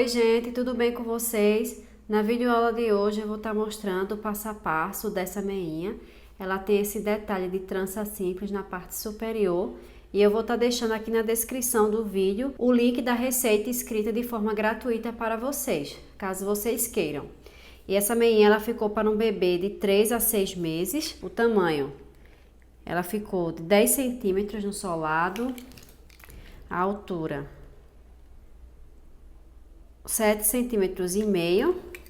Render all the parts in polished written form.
Oi gente, tudo bem com vocês? Na videoaula de hoje eu vou estar mostrando o passo a passo dessa meinha. Ela tem esse detalhe de trança simples na parte superior e eu vou estar deixando aqui na descrição do vídeo o link da receita escrita de forma gratuita para vocês, caso vocês queiram. E essa meinha ela ficou para um bebê de 3 a 6 meses. O tamanho, ela ficou de 10 centímetros no solado, a altura 7,5 centímetros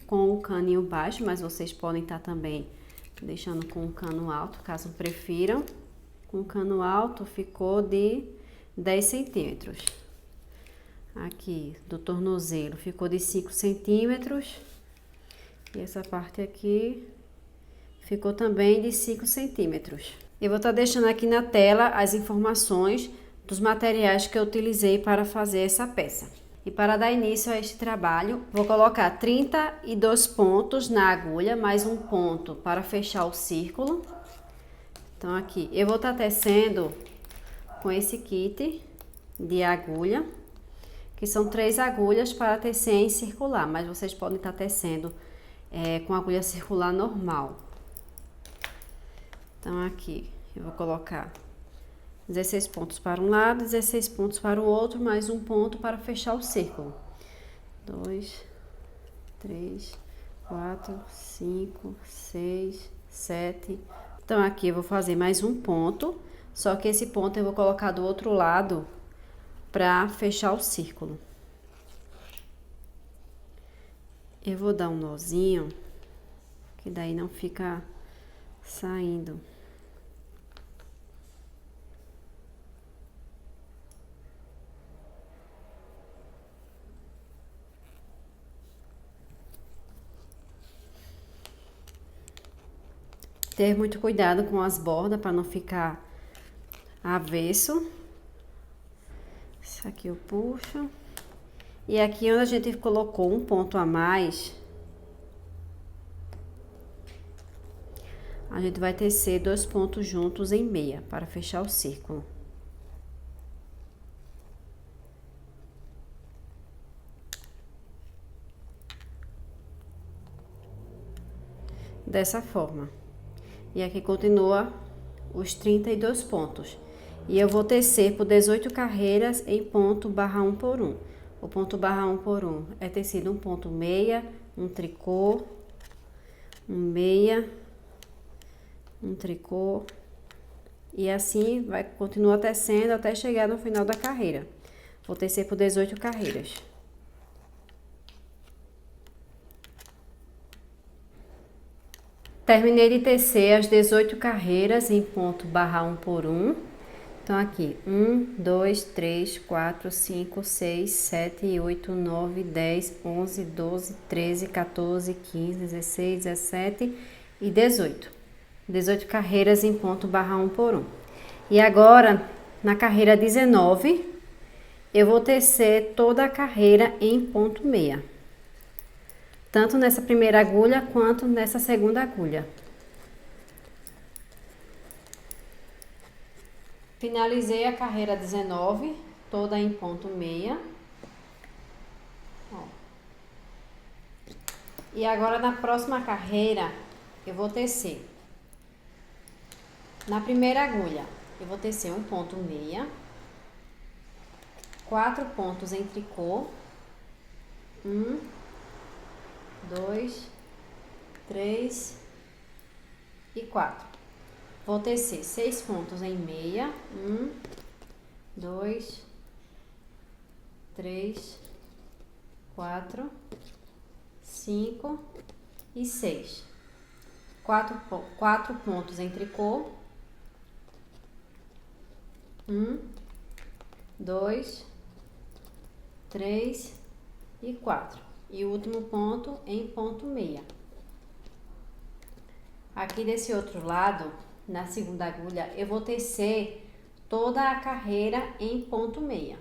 com o caninho baixo, mas vocês podem estar também deixando com o cano alto, caso prefiram. Com o cano alto ficou de 10 centímetros. Aqui do tornozelo ficou de 5 centímetros. E essa parte aqui ficou também de 5 centímetros. Eu vou estar deixando aqui na tela as informações dos materiais que eu utilizei para fazer essa peça. E para dar início a este trabalho, vou colocar 32 pontos na agulha, mais um ponto para fechar o círculo. Então aqui, eu vou estar tecendo com esse kit de agulha, que são 3 agulhas para tecer em circular, mas vocês podem estar tecendo com agulha circular normal. Então aqui, eu vou colocar 16 pontos para um lado, 16 pontos para o outro, mais um ponto para fechar o círculo. 2, 3, 4, 5, 6, 7. Então, aqui eu vou fazer mais um ponto, só que esse ponto eu vou colocar do outro lado para fechar o círculo. Eu vou dar um nozinho, que daí não fica saindo. Ter muito cuidado com as bordas para não ficar avesso. Isso aqui eu puxo. E aqui onde a gente colocou um ponto a mais, a gente vai tecer 2 pontos juntos em meia para fechar o círculo. Dessa forma. E aqui continua os 32 pontos. E eu vou tecer por 18 carreiras em ponto barra 1 por 1. O ponto barra 1 por 1 é tecido um ponto meia, um tricô, um meia, um tricô. E assim vai continuar tecendo até chegar no final da carreira. Vou tecer por 18 carreiras. Terminei de tecer as 18 carreiras em ponto barra 1 por 1. Então, aqui, 1, 2, 3, 4, 5, 6, 7, 8, 9, 10, 11, 12, 13, 14, 15, 16, 17 e 18. 18 carreiras em ponto barra 1 por 1. E agora, na carreira 19, eu vou tecer toda a carreira em ponto meia. Tanto nessa primeira agulha, quanto nessa segunda agulha. Finalizei a carreira 19, toda em ponto meia. Ó. E agora na próxima carreira, eu vou tecer. Na primeira agulha, eu vou tecer um ponto meia. 4 pontos em tricô. 1, 2, 3 e 4. Vou tecer 6 pontos em meia. 1, 2, 3, 4, 5 e 6. 4 pontos em tricô. 1, 2, 3 e 4. E o último ponto em ponto meia. Aqui desse outro lado, na segunda agulha, eu vou tecer toda a carreira em ponto meia.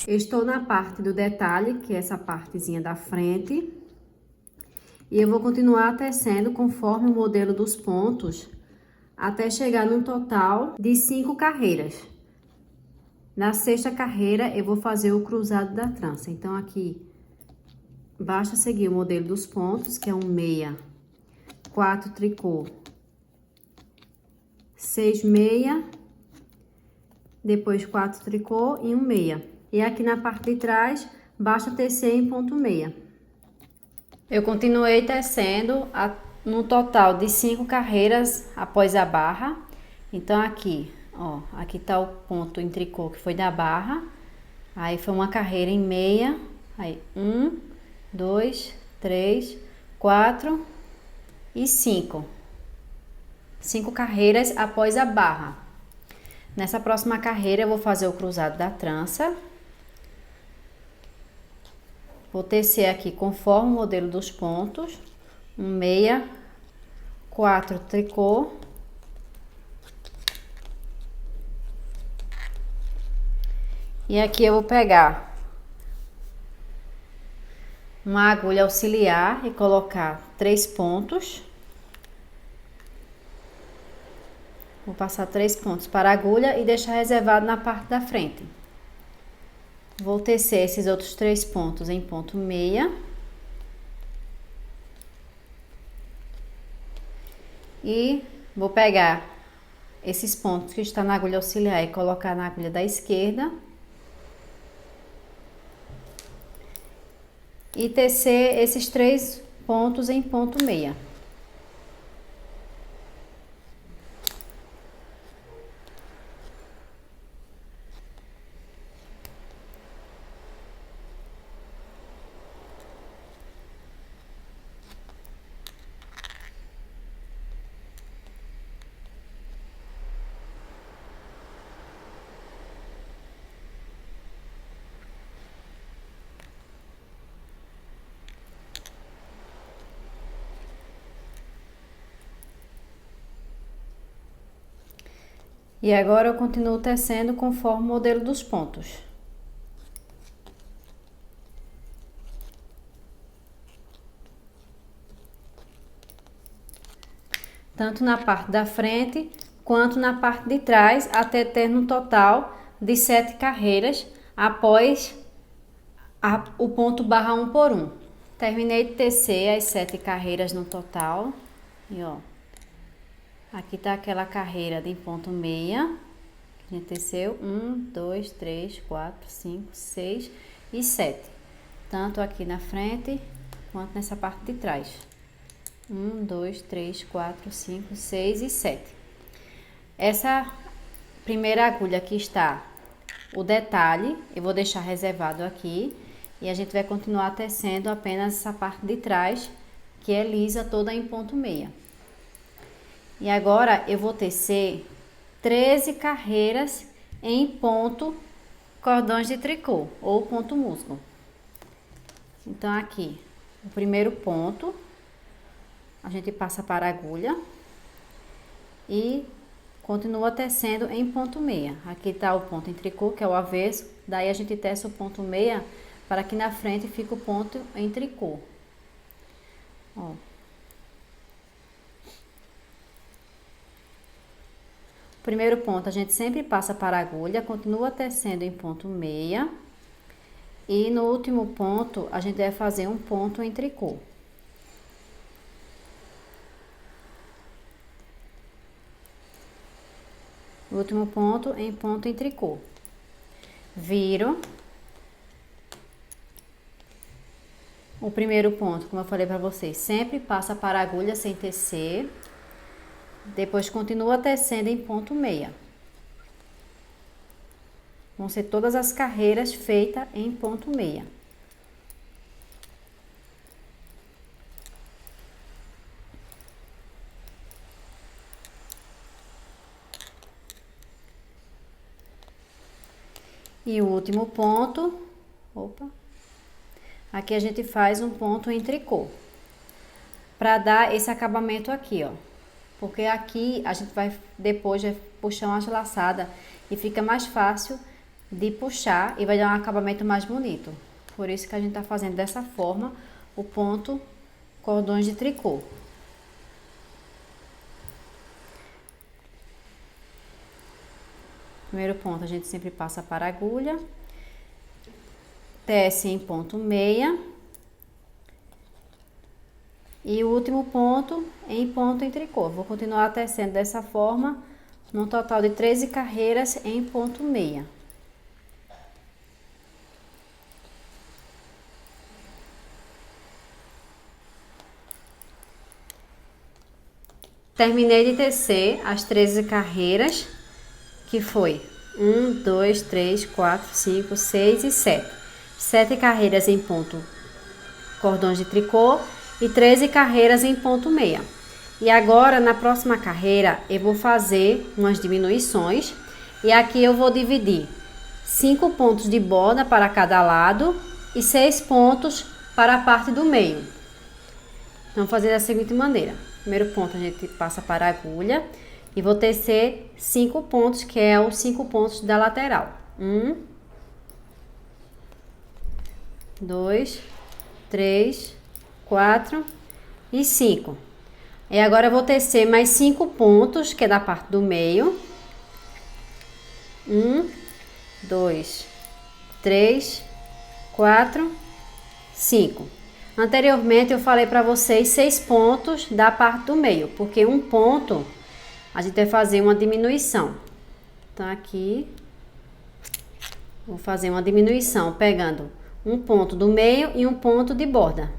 Eu estou na parte do detalhe, que é essa partezinha da frente. E eu vou continuar tecendo conforme o modelo dos pontos, até chegar num total de 5 carreiras. Na 6ª carreira, eu vou fazer o cruzado da trança. Então, aqui, basta seguir o modelo dos pontos, que é um meia, 4 tricô, 6 meia, depois 4 tricô e um meia. E aqui na parte de trás, basta tecer em ponto meia. Eu continuei tecendo no total de 5 carreiras após a barra. Então, aqui, ó, aqui tá o ponto em tricô que foi da barra. Aí, foi uma carreira em meia. Aí, 1, 2, 3, 4 e 5. 5 carreiras após a barra. Nessa próxima carreira, eu vou fazer o cruzado da trança. Vou tecer aqui conforme o modelo dos pontos, um meia, 4 tricô, e aqui eu vou pegar uma agulha auxiliar e colocar 3 pontos. Vou passar 3 pontos para a agulha e deixar reservado na parte da frente. Vou tecer esses outros 3 pontos em ponto meia. E vou pegar esses pontos que estão na agulha auxiliar e colocar na agulha da esquerda. E tecer esses 3 pontos em ponto meia. E agora eu continuo tecendo conforme o modelo dos pontos. Tanto na parte da frente, quanto na parte de trás, até ter no total de 7 carreiras após o ponto barra 1 por 1. Terminei de tecer as 7 carreiras no total. E ó, aqui tá aquela carreira de ponto meia, que a gente teceu 1, 2, 3, 4, 5, 6 e 7. Tanto aqui na frente, quanto nessa parte de trás. 1, 2, 3, 4, 5, 6 e 7. Essa primeira agulha aqui está o detalhe, eu vou deixar reservado aqui. E a gente vai continuar tecendo apenas essa parte de trás, que é lisa, toda em ponto meia. E agora eu vou tecer 13 carreiras em ponto cordões de tricô, ou ponto musgo. Então, aqui, o primeiro ponto, a gente passa para a agulha e continua tecendo em ponto meia. Aqui tá o ponto em tricô, que é o avesso, daí a gente tece o ponto meia para que na frente fique o ponto em tricô. Ó. Primeiro ponto, a gente sempre passa para a agulha, continua tecendo em ponto meia. E no último ponto, a gente vai fazer um ponto em tricô. O último ponto em ponto em tricô. Viro. O primeiro ponto, como eu falei para vocês, sempre passa para a agulha sem tecer. Depois continua tecendo em ponto meia. Vão ser todas as carreiras feitas em ponto meia. E o último ponto, aqui a gente faz um ponto em tricô. Para dar esse acabamento aqui, ó. Porque aqui a gente vai depois puxar uma laçada e fica mais fácil de puxar e vai dar um acabamento mais bonito. Por isso que a gente tá fazendo dessa forma o ponto cordões de tricô. Primeiro ponto a gente sempre passa para a agulha, tece em ponto meia e o último ponto em ponto em tricô. Vou continuar tecendo dessa forma, num total de 13 carreiras em ponto meia. Terminei de tecer as 13 carreiras, que foi 1, 2, 3, 4, 5, 6 e 7. 7 carreiras em ponto cordões de tricô e 13 carreiras em ponto meia. E agora, na próxima carreira, eu vou fazer umas diminuições. E aqui eu vou dividir 5 pontos de borda para cada lado e 6 pontos para a parte do meio. Então, vou fazer da seguinte maneira. Primeiro ponto a gente passa para a agulha e vou tecer 5 pontos, que é os 5 pontos da lateral. 1, 2, 3, 4 e 5. E agora eu vou tecer mais 5 pontos, que é da parte do meio. 1, 2, 3, 4, 5. Anteriormente eu falei para vocês 6 pontos da parte do meio, porque um ponto a gente vai fazer uma diminuição. Então aqui vou fazer uma diminuição pegando um ponto do meio e um ponto de borda.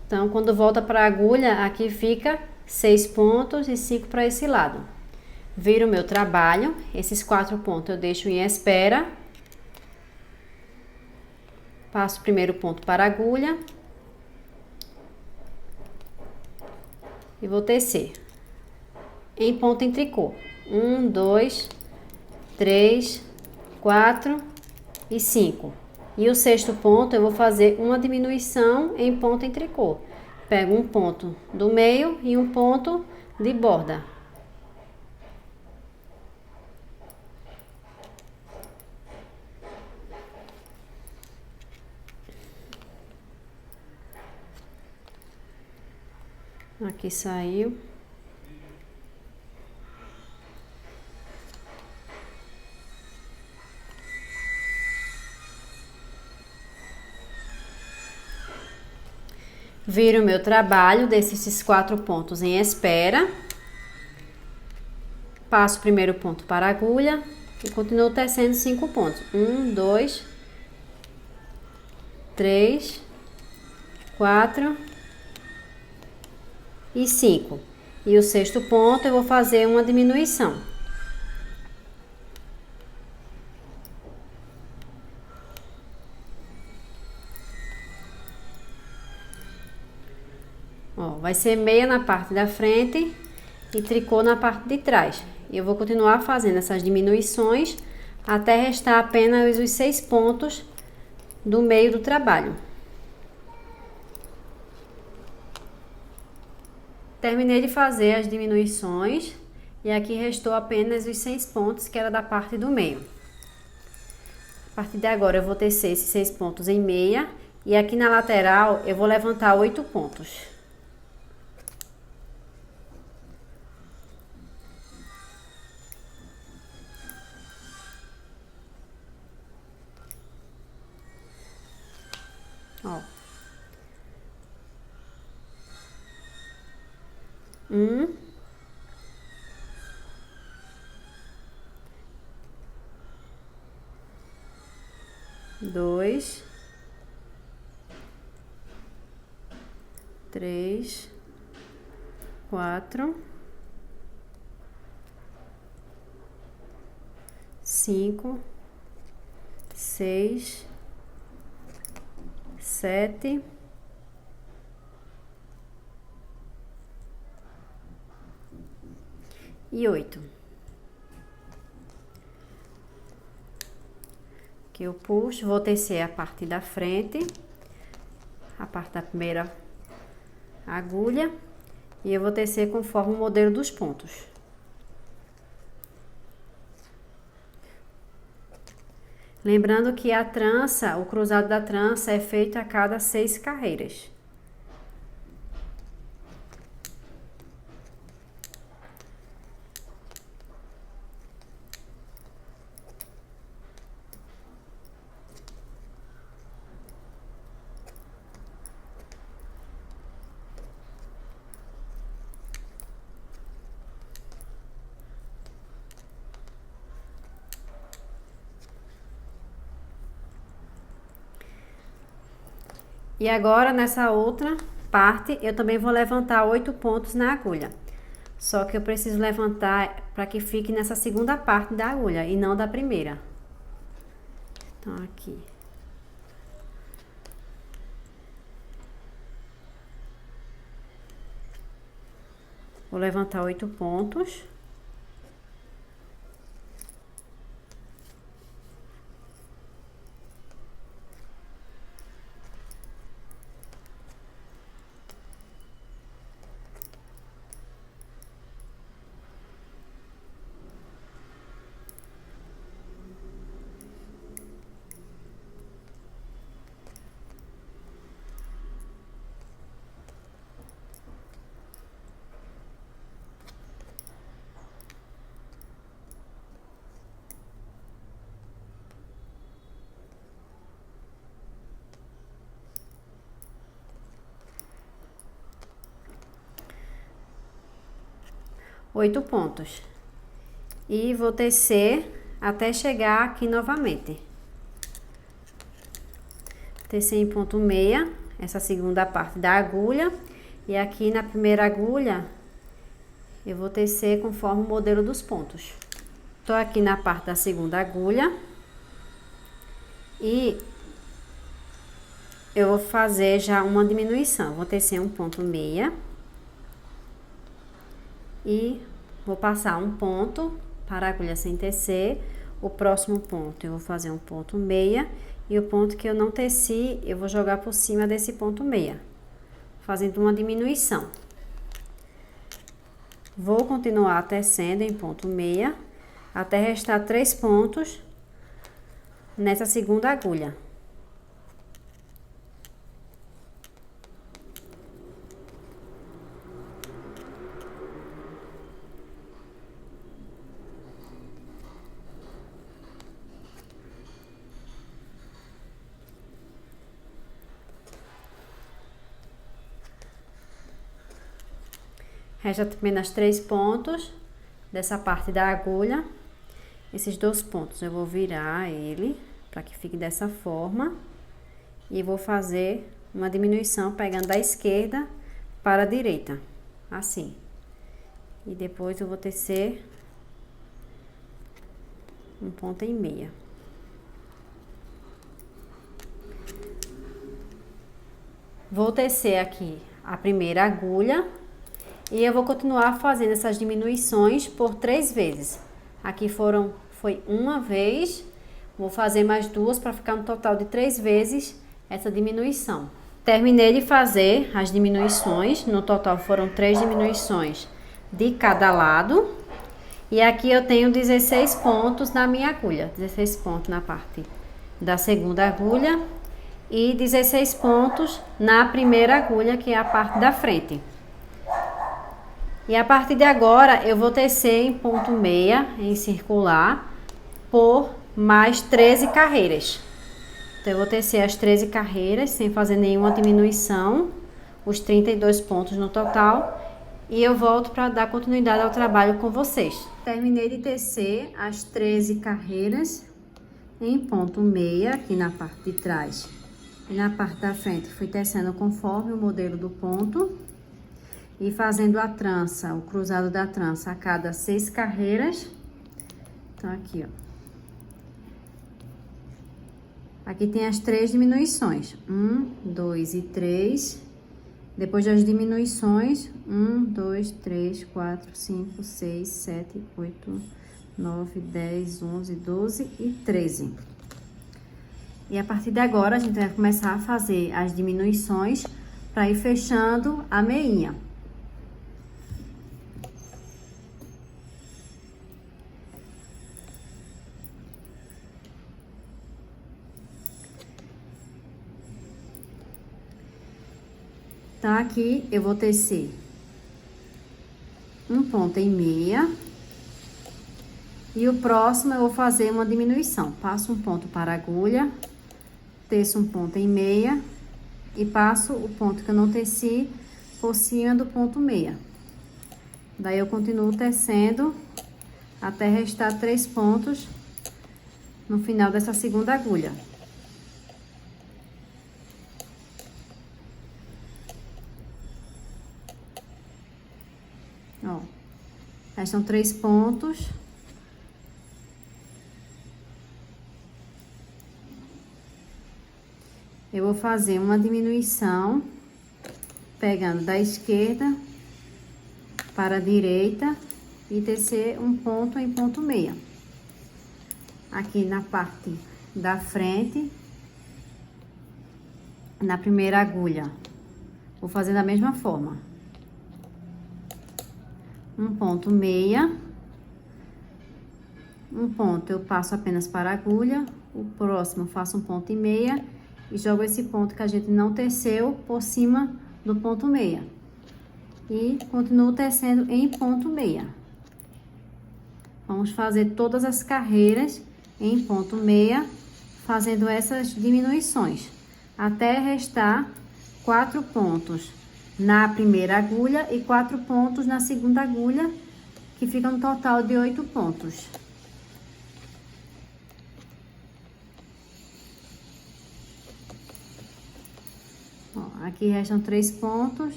Então quando volta para a agulha, aqui fica 6 pontos e 5 para esse lado. Viro o meu trabalho, esses 4 pontos eu deixo em espera. Passo o primeiro ponto para a agulha. E vou tecer em ponto em tricô. 1, 2, 3, 4 e 5. E o sexto ponto eu vou fazer uma diminuição em ponto em tricô. Pego um ponto do meio e um ponto de borda. Aqui saiu. Viro o meu trabalho, desço esses 4 pontos em espera. Passo o primeiro ponto para a agulha e continuo tecendo 5 pontos. 1, 2, 3, 4 e 5. E o sexto ponto eu vou fazer uma diminuição. Ó, vai ser meia na parte da frente e tricô na parte de trás. E eu vou continuar fazendo essas diminuições até restar apenas os 6 pontos do meio do trabalho. Terminei de fazer as diminuições e aqui restou apenas os 6 pontos, que era da parte do meio. A partir de agora eu vou tecer esses 6 pontos em meia e aqui na lateral eu vou levantar 8 pontos. Ó. 1, 2, 3, 4, 5, 6, 7 e 8. Aqui eu puxo, vou tecer a parte da frente, a parte da primeira agulha, e eu vou tecer conforme o modelo dos pontos. Lembrando que a trança, o cruzado da trança é feito a cada 6 carreiras. E agora, nessa outra parte, eu também vou levantar 8 pontos na agulha. Só que eu preciso levantar para que fique nessa segunda parte da agulha e não da primeira. Então, aqui. Vou levantar 8 pontos. Oito pontos. E vou tecer até chegar aqui novamente. Tecer em ponto meia, essa segunda parte da agulha. E aqui na primeira agulha, eu vou tecer conforme o modelo dos pontos. Tô aqui na parte da segunda agulha. E eu vou fazer já uma diminuição. Vou tecer um ponto meia. E vou passar um ponto para a agulha sem tecer. O próximo ponto eu vou fazer um ponto meia. E o ponto que eu não teci, eu vou jogar por cima desse ponto meia, fazendo uma diminuição. Vou continuar tecendo em ponto meia, até restar 3 pontos nessa segunda agulha. Resta apenas 3 pontos dessa parte da agulha. Esses 2 pontos eu vou virar ele para que fique dessa forma. E vou fazer uma diminuição pegando da esquerda para a direita, assim. E depois eu vou tecer um ponto em meia. Vou tecer aqui a primeira agulha. E eu vou continuar fazendo essas diminuições por 3 vezes. Aqui foi uma vez, vou fazer mais 2 para ficar no total de 3 vezes essa diminuição. Terminei de fazer as diminuições, no total foram 3 diminuições de cada lado. E aqui eu tenho 16 pontos na minha agulha, 16 pontos na parte da segunda agulha e 16 pontos na primeira agulha, que é a parte da frente. E a partir de agora, eu vou tecer em ponto meia, em circular, por mais 13 carreiras. Então, eu vou tecer as 13 carreiras, sem fazer nenhuma diminuição, os 32 pontos no total. E eu volto para dar continuidade ao trabalho com vocês. Terminei de tecer as 13 carreiras em ponto meia, aqui na parte de trás. E na parte da frente, fui tecendo conforme o modelo do ponto. E fazendo a trança, o cruzado da trança a cada 6 carreiras. Então, aqui, ó. Aqui tem as 3 diminuições. 1, 2 e 3. Depois das diminuições, 1, 2, 3, 4, 5, 6, 7, 8, 9, 10, 11, 12 e 13. E a partir de agora, a gente vai começar a fazer as diminuições para ir fechando a meinha. Então, aqui eu vou tecer um ponto em meia. E o próximo eu vou fazer uma diminuição. Passo um ponto para a agulha, teço um ponto em meia e passo o ponto que eu não teci por cima do ponto meia. Daí eu continuo tecendo até restar 3 pontos no final dessa segunda agulha. Ó, restam 3 pontos. Eu vou fazer uma diminuição, pegando da esquerda para a direita e tecer um ponto em ponto meia. Aqui na parte da frente, na primeira agulha, vou fazer da mesma forma. Um ponto meia, um ponto eu passo apenas para a agulha, o próximo eu faço um ponto e meia e jogo esse ponto que a gente não teceu por cima do ponto meia. E continuo tecendo em ponto meia. Vamos fazer todas as carreiras em ponto meia, fazendo essas diminuições, até restar 4 pontos na primeira agulha e 4 pontos na segunda agulha, que fica um total de 8 pontos. Ó, aqui restam 3 pontos,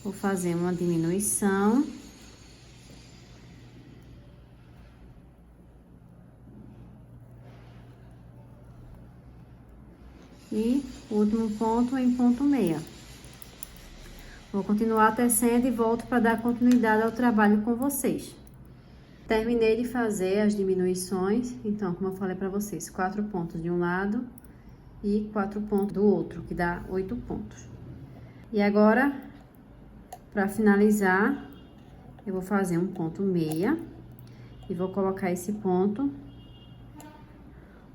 vou fazer uma diminuição. E o último ponto em ponto meia. Vou continuar tecendo e volto para dar continuidade ao trabalho com vocês. Terminei de fazer as diminuições, então, como eu falei para vocês, 4 pontos de um lado e 4 pontos do outro, que dá 8 pontos. E agora, para finalizar, eu vou fazer um ponto meia e vou colocar esse ponto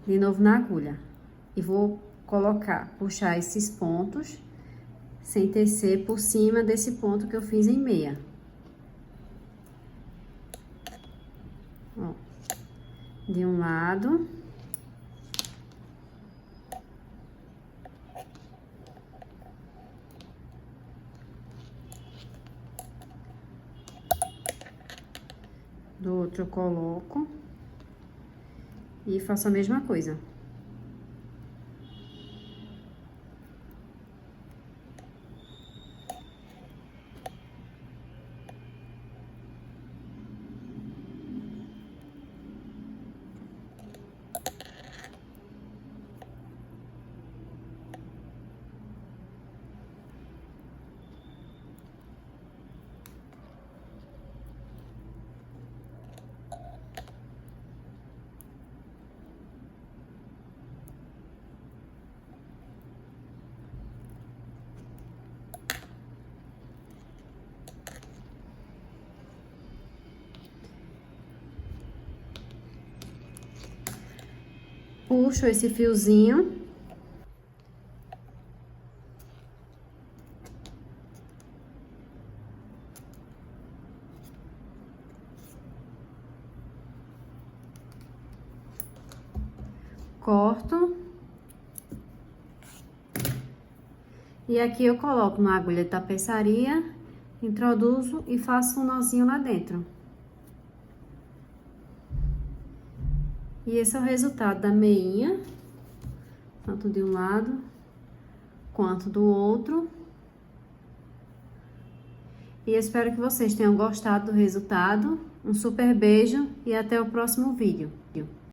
de novo na agulha. E vou puxar esses pontos sem tecer por cima desse ponto que eu fiz em meia. Ó, de um lado. Do outro eu coloco e faço a mesma coisa. Puxo esse fiozinho. Corto. E aqui eu coloco na agulha de tapeçaria, introduzo e faço um nozinho lá dentro. E esse é o resultado da meinha, tanto de um lado quanto do outro. E espero que vocês tenham gostado do resultado. Um super beijo e até o próximo vídeo.